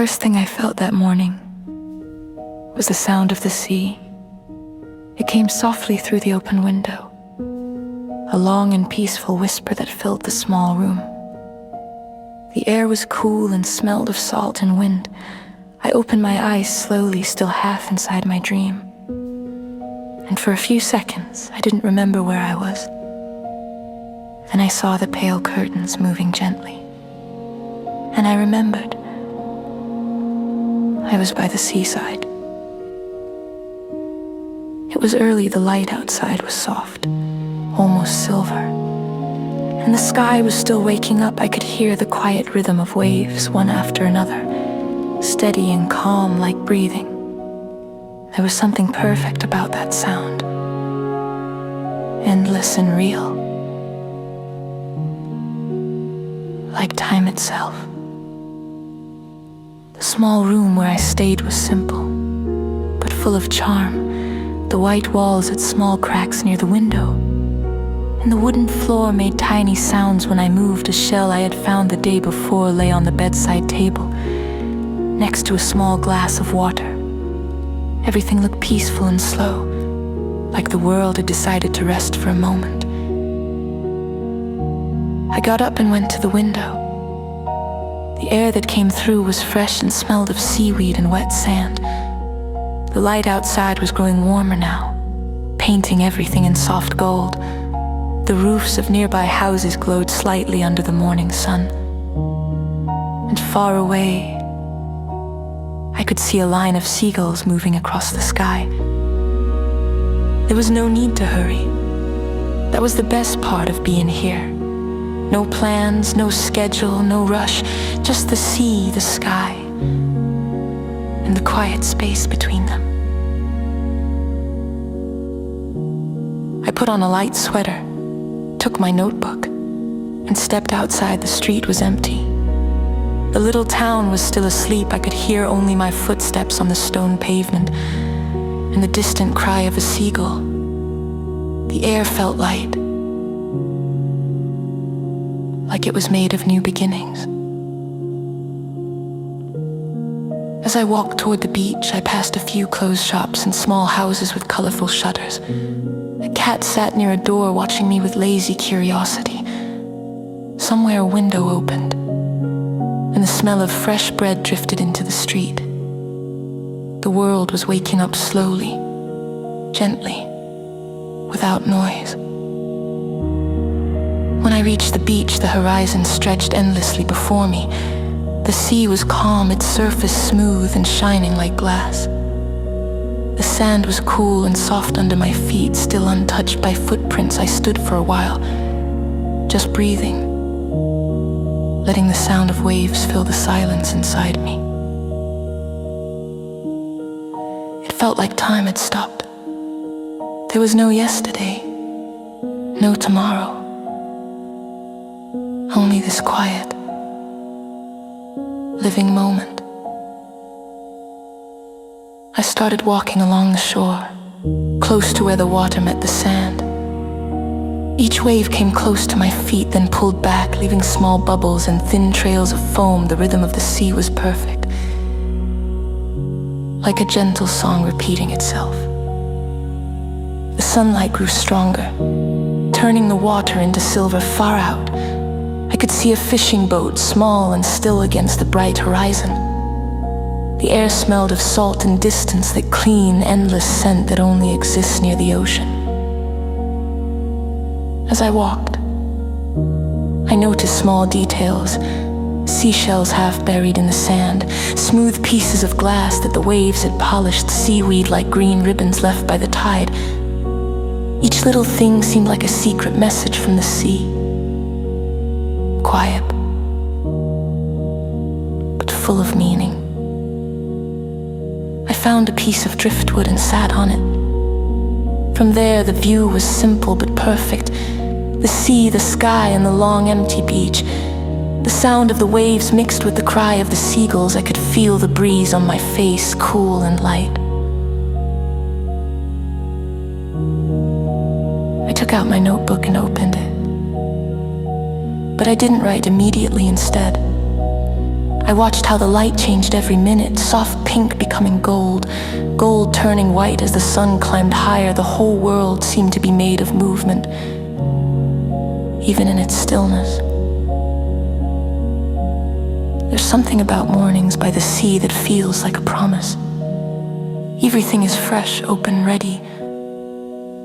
first thing I felt that morning was the sound of the sea. It came softly through the open window, a long and peaceful whisper that filled the small room. The air was cool and smelled of salt and wind. I opened my eyes slowly, still half inside my dream. And for a few seconds, I didn't remember where I was. Then I saw the pale curtains moving gently. And I remembered. I was by the seaside. It was early, the light outside was soft, almost silver. And the sky was still waking up. I could hear the quiet rhythm of waves, one after another, steady and calm like breathing. There was something perfect about that sound, endless and real, like time itself. The small room where I stayed was simple, but full of charm. The white walls had small cracks near the window, and the wooden floor made tiny sounds when I moved. A shell I had found the day before lay on the bedside table, next to a small glass of water. Everything looked peaceful and slow, like the world had decided to rest for a moment. I got up and went to the window. The air that came through was fresh and smelled of seaweed and wet sand. The light outside was growing warmer now, painting everything in soft gold. The roofs of nearby houses glowed slightly under the morning sun. And far away, I could see a line of seagulls moving across the sky. There was no need to hurry. That was the best part of being here. No plans, no schedule, no rush, just the sea, the sky, and the quiet space between them. I put on a light sweater, took my notebook, and stepped outside. The street was empty. The little town was still asleep. I could hear only my footsteps on the stone pavement and the distant cry of a seagull. The air felt light, like it was made of new beginnings. As I walked toward the beach, I passed a few closed shops and small houses with colorful shutters. A cat sat near a door watching me with lazy curiosity. Somewhere a window opened, and the smell of fresh bread drifted into the street. The world was waking up slowly, gently, without noise. When I reached the beach, the horizon stretched endlessly before me. The sea was calm, its surface smooth and shining like glass. The sand was cool and soft under my feet, still untouched by footprints. I stood for a while, just breathing, letting the sound of waves fill the silence inside me. It felt like time had stopped. There was no yesterday, no tomorrow. Only this quiet, living moment. I started walking along the shore, close to where the water met the sand. Each wave came close to my feet, then pulled back, leaving small bubbles and thin trails of foam. The rhythm of the sea was perfect, like a gentle song repeating itself. The sunlight grew stronger, turning the water into silver far out. I could see a fishing boat, small and still against the bright horizon. The air smelled of salt and distance, that clean, endless scent that only exists near the ocean. As I walked, I noticed small details, seashells half buried in the sand, smooth pieces of glass that the waves had polished, seaweed like green ribbons left by the tide. Each little thing seemed like a secret message from the sea. Quiet, but full of meaning. I found a piece of driftwood and sat on it. From there, the view was simple but perfect. The sea, the sky, and the long empty beach. The sound of the waves mixed with the cry of the seagulls. I could feel the breeze on my face, cool and light. I took out my notebook and opened it. But I didn't write immediately. Instead, I watched how the light changed every minute, soft pink becoming gold, gold turning white as the sun climbed higher. The whole world seemed to be made of movement, even in its stillness. There's something about mornings by the sea that feels like a promise. Everything is fresh, open, ready.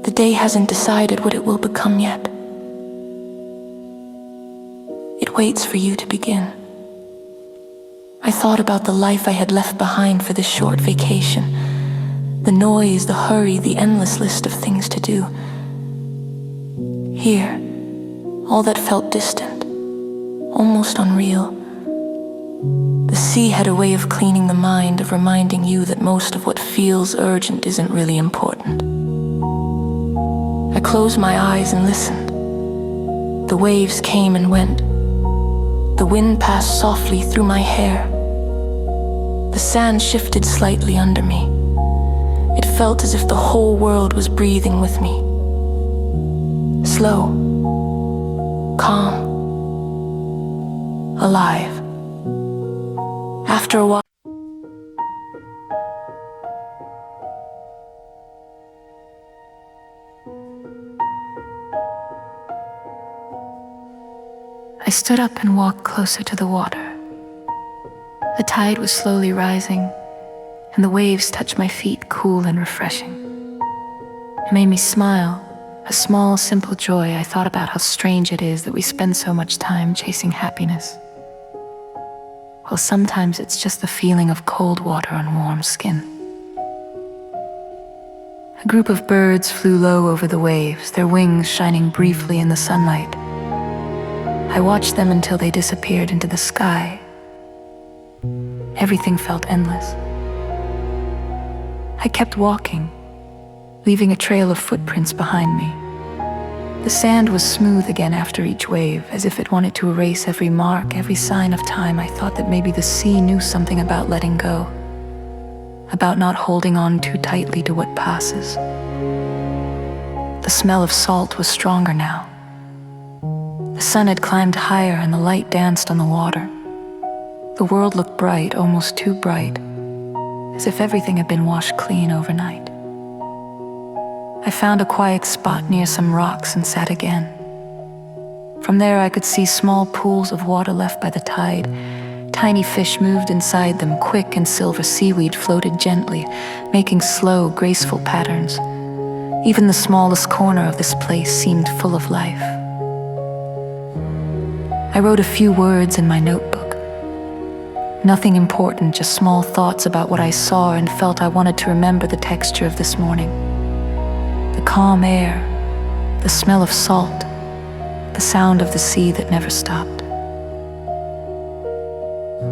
The day hasn't decided what it will become yet. It waits for you to begin. I thought about the life I had left behind for this short vacation. The noise, the hurry, the endless list of things to do. Here, all that felt distant, almost unreal. The sea had a way of cleaning the mind, of reminding you that most of what feels urgent isn't really important. I closed my eyes and listened. The waves came and went. The wind passed softly through my hair. The sand shifted slightly under me. It felt as if the whole world was breathing with me. Slow, calm, alive. After a while, I stood up and walked closer to the water. The tide was slowly rising, and the waves touched my feet, cool and refreshing. It made me smile, a small, simple joy. I thought about how strange it is that we spend so much time chasing happiness. Well, sometimes it's just the feeling of cold water on warm skin. A group of birds flew low over the waves, their wings shining briefly in the sunlight. I watched them until they disappeared into the sky. Everything felt endless. I kept walking, leaving a trail of footprints behind me. The sand was smooth again after each wave, as if it wanted to erase every mark, every sign of time. I thought that maybe the sea knew something about letting go, about not holding on too tightly to what passes. The smell of salt was stronger now. The sun had climbed higher and the light danced on the water. The world looked bright, almost too bright, as if everything had been washed clean overnight. I found a quiet spot near some rocks and sat again. From there I could see small pools of water left by the tide. Tiny fish moved inside them, quick and silver seaweed floated gently, making slow, graceful patterns. Even the smallest corner of this place seemed full of life. I wrote a few words in my notebook. Nothing important, just small thoughts about what I saw and felt. I wanted to remember the texture of this morning. The calm air, the smell of salt, the sound of the sea that never stopped.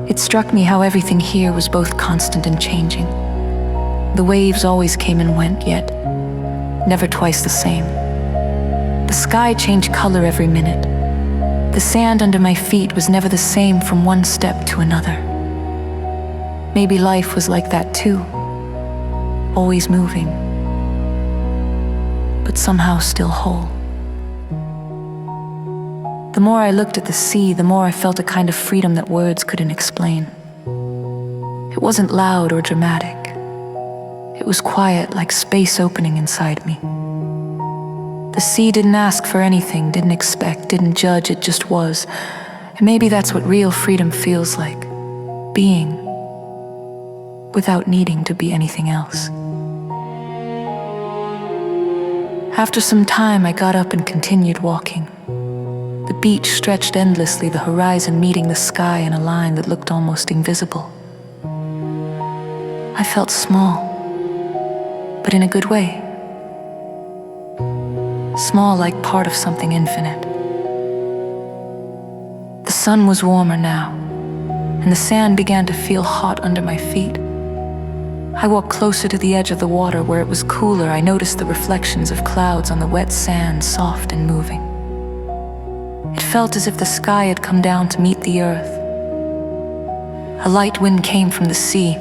It struck me how everything here was both constant and changing. The waves always came and went, yet never twice the same. The sky changed color every minute. The sand under my feet was never the same from one step to another. Maybe life was like that too, always moving, but somehow still whole. The more I looked at the sea, the more I felt a kind of freedom that words couldn't explain. It wasn't loud or dramatic. It was quiet, like space opening inside me. The sea didn't ask for anything, didn't expect, didn't judge, it just was. And maybe that's what real freedom feels like, being, without needing to be anything else. After some time, I got up and continued walking. The beach stretched endlessly, the horizon meeting the sky in a line that looked almost invisible. I felt small, but in a good way. Small, like part of something infinite. The sun was warmer now, and the sand began to feel hot under my feet. I walked closer to the edge of the water where it was cooler. I noticed the reflections of clouds on the wet sand, soft and moving. It felt as if the sky had come down to meet the earth. A light wind came from the sea,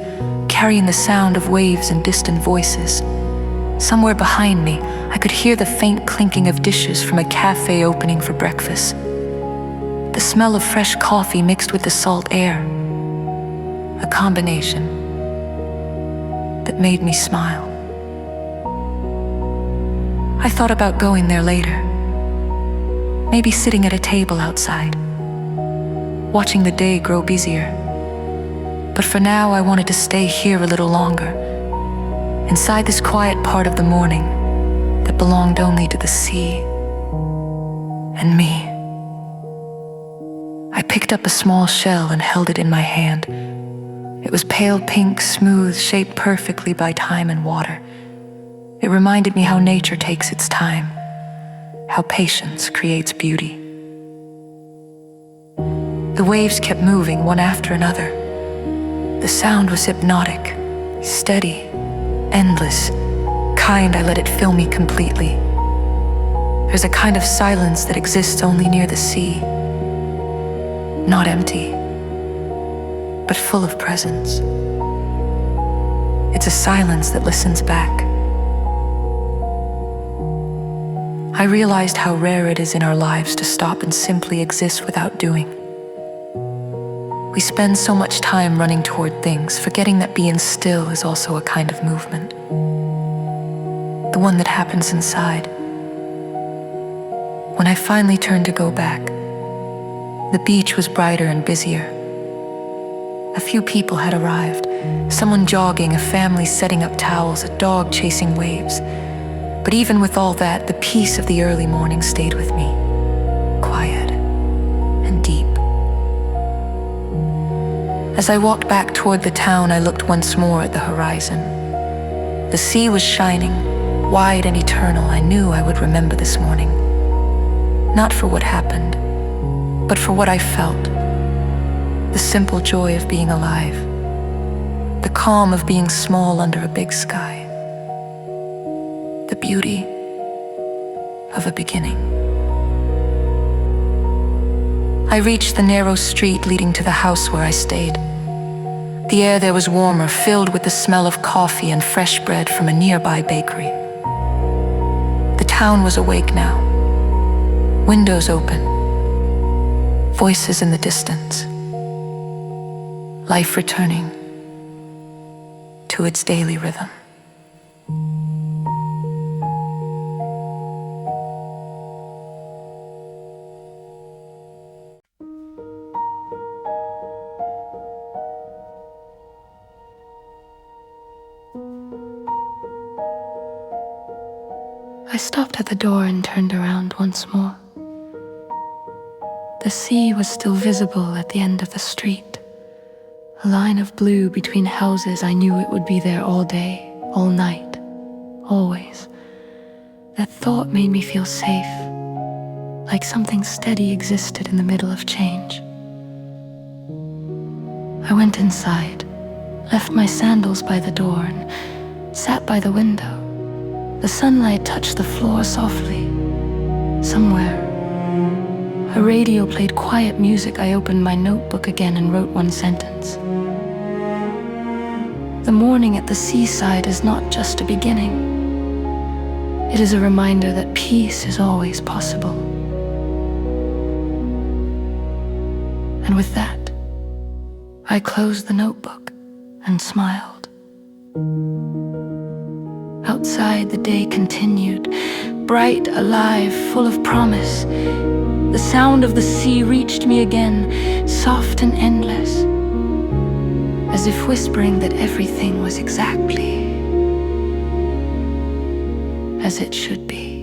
carrying the sound of waves and distant voices. Somewhere behind me, I could hear the faint clinking of dishes from a cafe opening for breakfast. The smell of fresh coffee mixed with the salt air. a combination that made me smile. I thought about going there later, maybe sitting at a table outside, watching the day grow busier. But for now, I wanted to stay here a little longer, inside this quiet part of the morning that belonged only to the sea and me. I picked up a small shell and held it in my hand. It was pale pink, smooth, shaped perfectly by time and water. It reminded me how nature takes its time, how patience creates beauty. The waves kept moving one after another. The sound was hypnotic, steady, endless, kind. I let it fill me completely. There's a kind of silence that exists only near the sea. Not empty, but full of presence. It's a silence that listens back. I realized how rare it is in our lives to stop and simply exist without doing. We spend so much time running toward things, forgetting that being still is also a kind of movement. The one that happens inside. When I finally turned to go back, the beach was brighter and busier. A few people had arrived, someone jogging, a family setting up towels, a dog chasing waves. But even with all that, the peace of the early morning stayed with me, quiet and deep. As I walked back toward the town, I looked once more at the horizon. The sea was shining, wide and eternal. I knew I would remember this morning, not for what happened, but for what I felt. The simple joy of being alive, the calm of being small under a big sky, the beauty of a beginning. I reached the narrow street leading to the house where I stayed. The air there was warmer, filled with the smell of coffee and fresh bread from a nearby bakery. The town was awake now, windows open, voices in the distance, life returning to its daily rhythm. I stopped at the door and turned around once more. The sea was still visible at the end of the street. A line of blue between houses. I knew it would be there all day, all night, always. That thought made me feel safe, like something steady existed in the middle of change. I went inside, left my sandals by the door, and sat by the window. The sunlight touched the floor softly. Somewhere, a radio played quiet music. I opened my notebook again and wrote one sentence. The morning at the seaside is not just a beginning. It is a reminder that peace is always possible. And with that, I closed the notebook and smiled. Outside, the day continued, bright, alive, full of promise. The sound of the sea reached me again, soft and endless, as if whispering that everything was exactly as it should be.